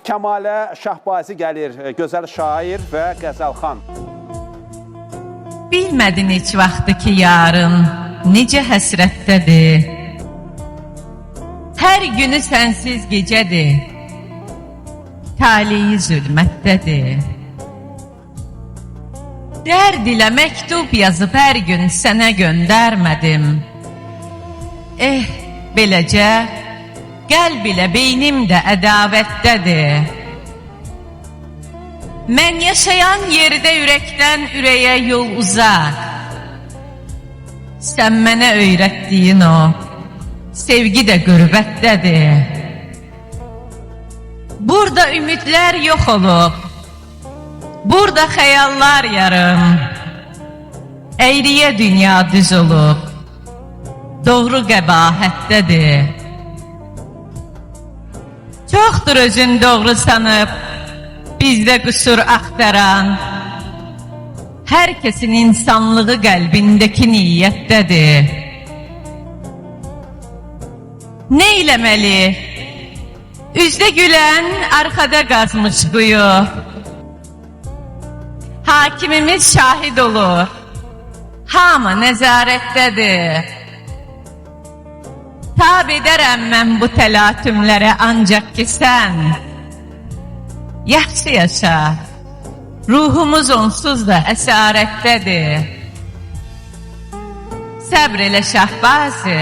Kəmalə Şahbazi gəlir, gözəl şair və qəzəlxan. Bilmədin heç vaxtı ki, yarın necə həsrətdədir. Hər günü sənsiz gecədir, taleyi zülmətdədir. Dərd ilə məktub yazıb hər gün sənə göndərmədim. Beləcə qəlb ilə beynim də ədavətdədir. Mən yaşayan yerdə ürəkdən ürəyə yol uzaq. Sən mənə öyrətdiyin o sevgi də qürbətdədir. Burada ümidlər yox olub, burada xəyallar yarım. Əyriyə dünya düz olub, doğru qəbahətdədir. Çoxdur özün doğru sanıb, bizdə qüsur axtaran. Hər kəsin insanlığı qəlbindəki niyyətdədir. Nə eləməli? Üzdə gülən, arxada qazmış quyu. Hakimimiz şahid olur, hamı nəzarətdədir. Tab edərəm mən bu təlatümlərə ancaq ki sən yaxşı yaşa, ruhumuz onsuz da əsarətdədir. Səbr elə Şahbazi,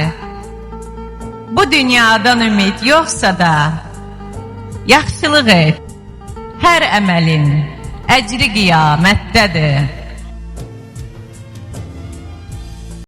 bu dünyadan ümid yoxsa da yaxşılıq et, hər əməlin əcri qiyamətdədir.